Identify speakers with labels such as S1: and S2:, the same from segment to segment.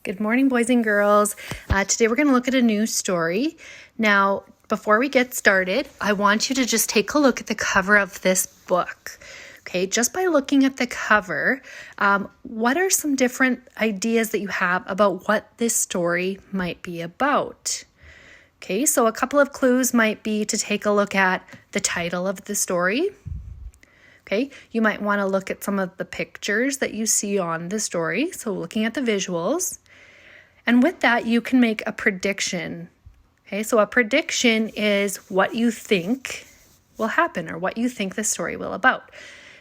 S1: Good morning, boys and girls. Today we're going to look at a new story. Now, before we get started, I want you to just take a look at the cover of this book. Okay, just by looking at the cover, what are some different ideas that you have about what this story might be about? Okay, so a couple of clues might be to take a look at the title of the story. Okay, you might want to look at some of the pictures that you see on the story, so looking at the visuals. And with that, you can make a prediction. Okay, so a prediction is what you think will happen or what you think the story will about.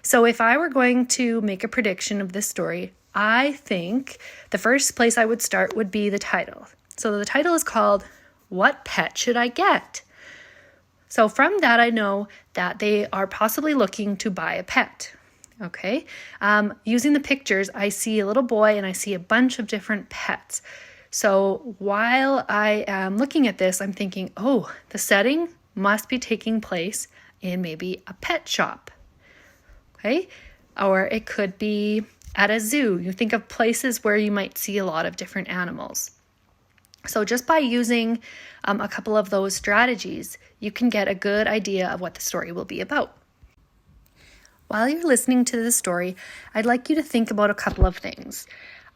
S1: So if I were going to make a prediction of this story, I think the first place I would start would be the title. So the title is called, What Pet Should I Get? So from that, I know that they are possibly looking to buy a pet. Okay, using the pictures, I see a little boy and I see a bunch of different pets. So while I am looking at this, I'm thinking, oh, the setting must be taking place in maybe a pet shop. Okay, or it could be at a zoo. You think of places where you might see a lot of different animals. So just by using a couple of those strategies, you can get a good idea of what the story will be about. While you're listening to the story, I'd like you to think about a couple of things.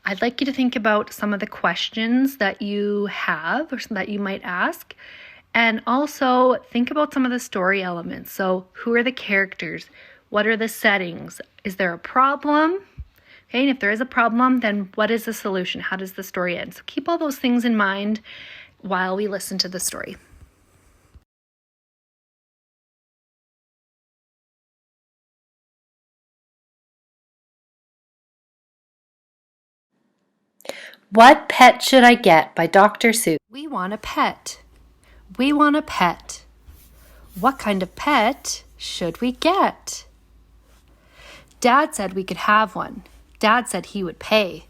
S1: I'd like you to think about some of the questions that you have or that you might ask, and also think about some of the story elements. So who are the characters? What are the settings? Is there a problem? Okay, and if there is a problem, then what is the solution? How does the story end? So keep all those things in mind while we listen to the story. What Pet Should I Get by Dr. Seuss. We want a pet. We want a pet. What kind of pet should we get? Dad said we could have one. Dad said he would pay.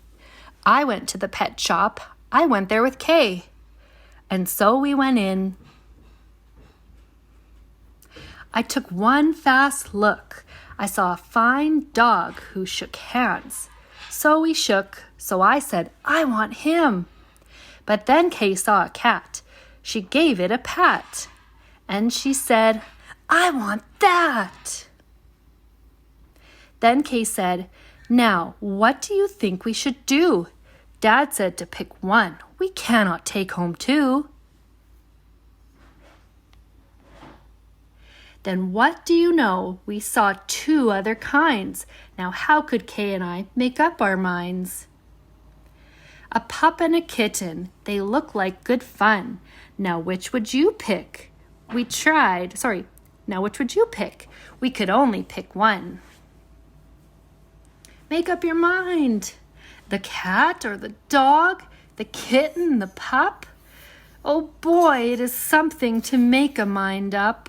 S1: I went to the pet shop. I went there with Kay. And so we went in. I took one fast look. I saw a fine dog who shook hands. So we shook. So I said, I want him. But then Kay saw a cat. She gave it a pat. And she said, I want that. Then Kay said, now, what do you think we should do? Dad said to pick one. We cannot take home two. Then what do you know? We saw two other kinds. Now how could Kay and I make up our minds? A pup and a kitten, they look like good fun. Now which would you pick? Now which would you pick? We could only pick one. Make up your mind. The cat or the dog? The kitten, the pup? Oh boy, it is something to make a mind up.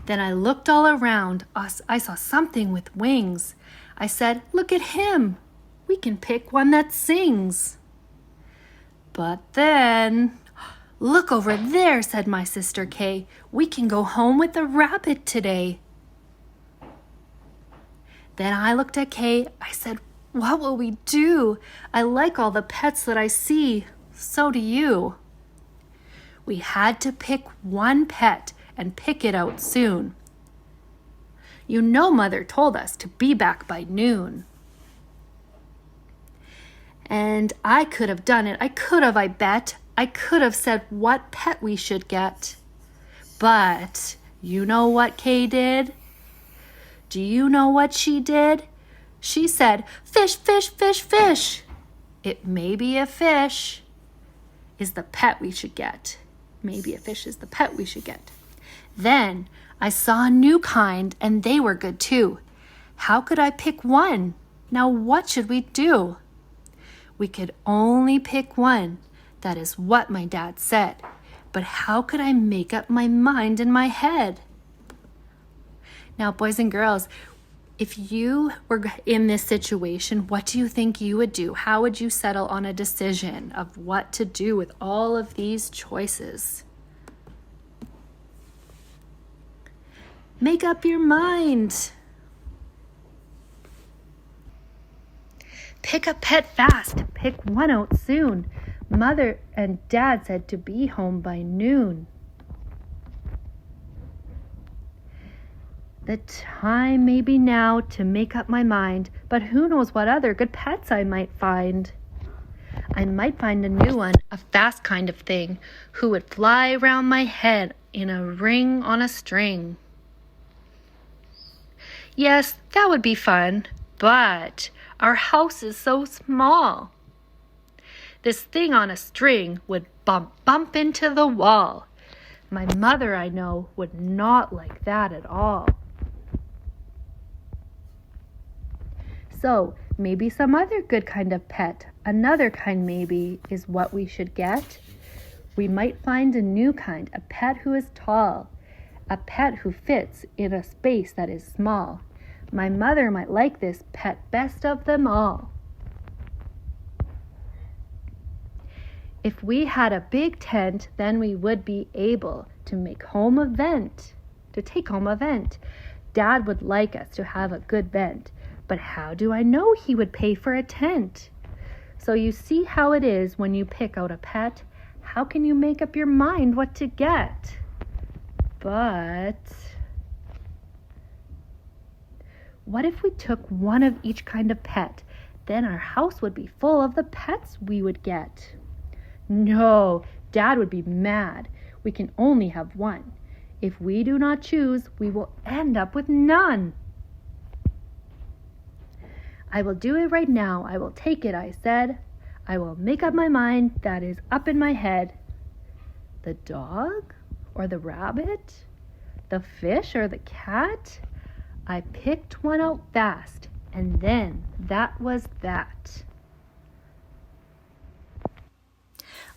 S1: Then I looked all around. I saw something with wings. I said, look at him. We can pick one that sings. But then, look over there, said my sister Kay. We can go home with a rabbit today. Then I looked at Kay. I said, what will we do? I like all the pets that I see. So do you. We had to pick one pet and pick it out soon. You know, Mother told us to be back by noon. And I could have done it. I bet. I could have said what pet we should get. But you know what Kay did? Do you know what she did? She said, fish, fish, fish, fish. It may be a fish is the pet we should get. Maybe a fish is the pet we should get. Then I saw a new kind and they were good too. How could I pick one? Now what should we do? We could only pick one. That is what my dad said. But how could I make up my mind in my head? Now, boys and girls, if you were in this situation, what do you think you would do? How would you settle on a decision of what to do with all of these choices? Make up your mind. Pick a pet fast, pick one out soon. Mother and Dad said to be home by noon. The time may be now to make up my mind, but who knows what other good pets I might find. I might find a new one, a fast kind of thing, who would fly round my head in a ring on a string. Yes, that would be fun, but our house is so small. This thing on a string would bump into the wall. My mother, I know, would not like that at all. So, maybe some other good kind of pet, another kind maybe, is what we should get. We might find a new kind, a pet who is tall, a pet who fits in a space that is small. My mother might like this pet best of them all. If we had a big tent, then we would be able to take home a vent. Dad would like us to have a good vent. But how do I know he would pay for a tent? So you see how it is when you pick out a pet. How can you make up your mind what to get? But what if we took one of each kind of pet? Then our house would be full of the pets we would get. No, Dad would be mad. We can only have one. If we do not choose, we will end up with none. I will do it right now. I will take it, I said. I will make up my mind that is up in my head. The dog or the rabbit? The fish or the cat? I picked one out fast, and then that was that.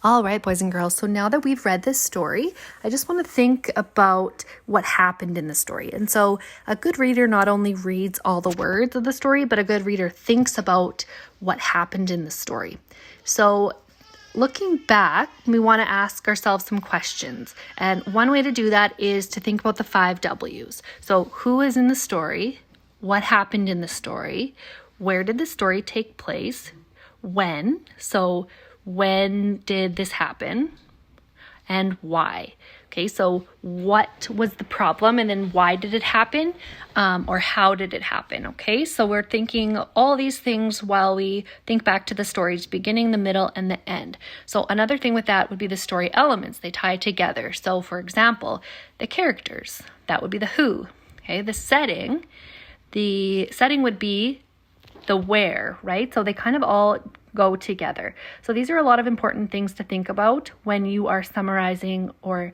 S1: All right, boys and girls, so now that we've read this story, I just want to think about what happened in the story. And so a good reader not only reads all the words of the story, but a good reader thinks about what happened in the story. So looking back, we want to ask ourselves some questions. And one way to do that is to think about the 5 W's. So who is in the story? What happened in the story? Where did the story take place? When? So when did this happen? And why? Okay, so what was the problem, and then why did it happen? Or how did it happen? Okay, so we're thinking all these things while we think back to the story's beginning, the middle, and the end. So another thing with that would be the story elements. They tie together. So for example, the characters, that would be the who. Okay, the setting would be the where, right? So they kind of all go together. So these are a lot of important things to think about when you are summarizing or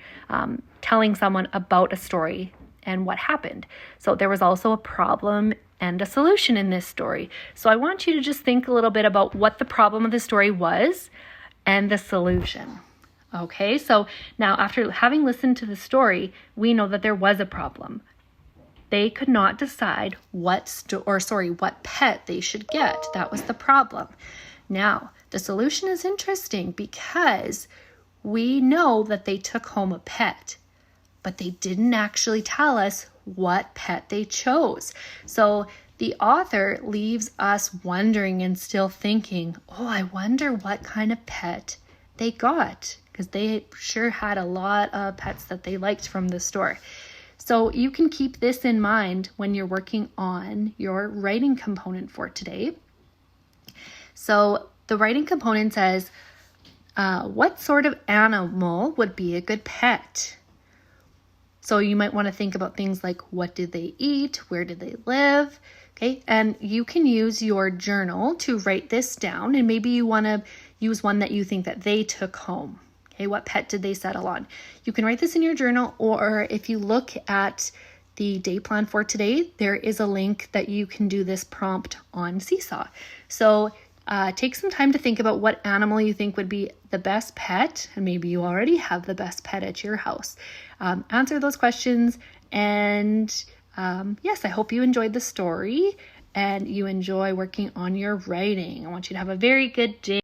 S1: telling someone about a story and what happened. So there was also a problem and a solution in this story. So I want you to just think a little bit about what the problem of the story was and the solution. Okay, so now after having listened to the story, we know that there was a problem. They could not decide what pet they should get. That was the problem. Now, the solution is interesting because we know that they took home a pet, but they didn't actually tell us what pet they chose. So the author leaves us wondering and still thinking, oh, I wonder what kind of pet they got, because they sure had a lot of pets that they liked from the store. So you can keep this in mind when you're working on your writing component for today. So the writing component says, what sort of animal would be a good pet? So you might want to think about things like, what did they eat? Where did they live? Okay, and you can use your journal to write this down, and maybe you want to use one that you think that they took home. Okay, what pet did they settle on? You can write this in your journal, or if you look at the day plan for today, there is a link that you can do this prompt on Seesaw. So take some time to think about what animal you think would be the best pet, and maybe you already have the best pet at your house. Answer those questions, and yes, I hope you enjoyed the story and you enjoy working on your writing. I want you to have a very good day.